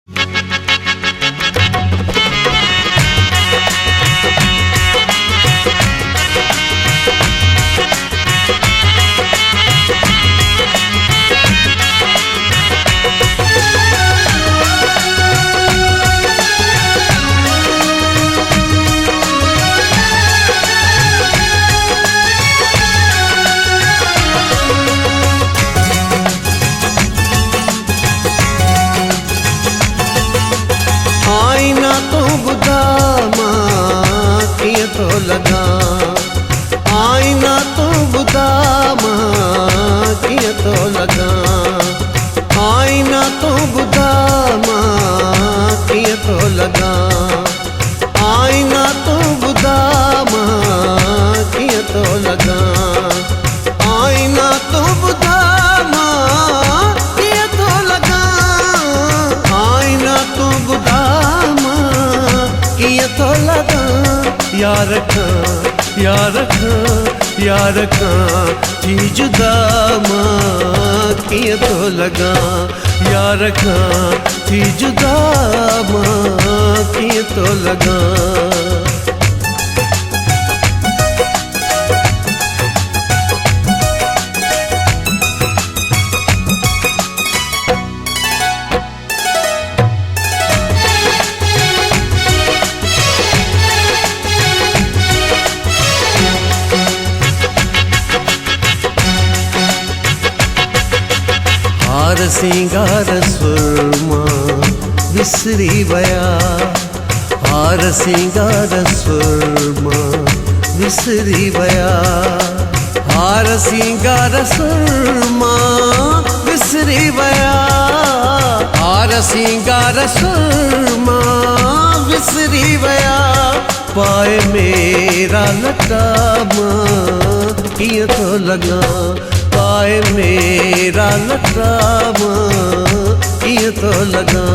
आईना तो बुदामा किए तो लगा, आईना तो बुदामा किए तो लगा, आईना तो बुदामा किए तो लगा, आईना तो बुदामा किए तो लगा, आईना तो बुदामा किए तो लगा, आईना तो बुदामा किए तो लगा। यार खां यार खां यार खां थी जुदा मां किए तो लगा, यार खां थी जुदा मां किए तो लगा। हार सिंगार सुरमा विसरी वया, हार सिंगार सुरमा विसरी वया, हार सिंगार सुरमा विसरी वया, हार सिंगार सुरमा विसरी वया। पाए मेरा लटामा किए तो लगा, पाए मेरा लटामा किए तो लगा।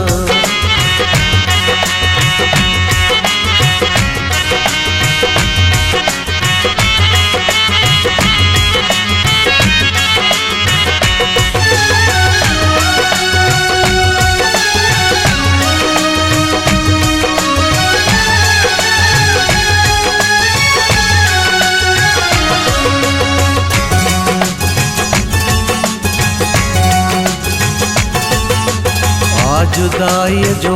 जुदाई जो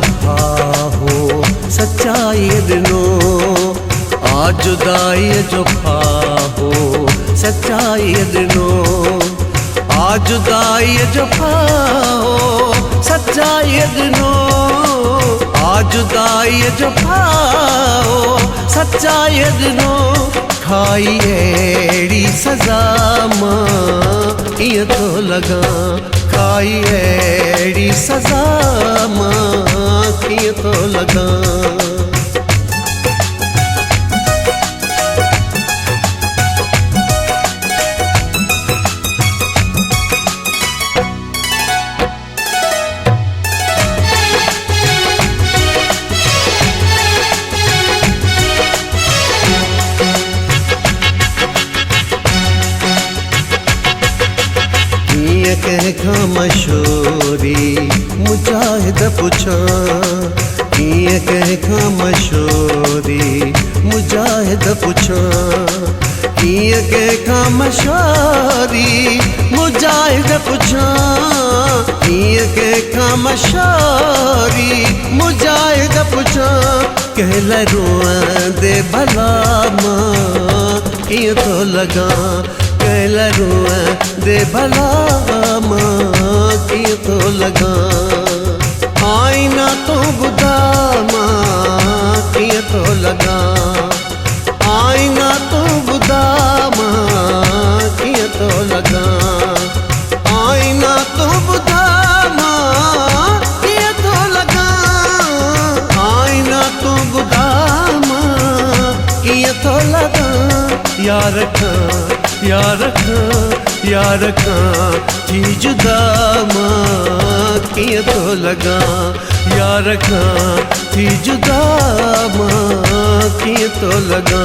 हो सच्चाई दिनो, आज जुदाई जो हो सच्चाई दिनो, आज जुदाई जो हो सच्चाई दिनो, आज जुदाई जो हो सच्चाई दिनो। खाई एड़ी सजा मां किए तो लगा, खाई एड़ी सजा मां किए तो लगा। कह मशूरी मुजाहिद पुछा, किए कह मशूरी मुजाहिद पुछा, किए कह मशूरी मुजाहिद पुछा, किए कह मशूरी मुजाहिद पुछा। कहला रुआ दे भला मां किए तो लगा, कहला रुआ दे भला मां किए तो लगा। आईना तो बुदा मां किए तो लगा, आईना तो बुदा मां किए तो लगा, आईना तो बुदा मां किए तो लगा, आईना तो बुदा मां किए तो लगा। यार खां यार खां यार खां थी जुदा मां किए तो लगा, यार खां थी जुदा मां किए तो लगा।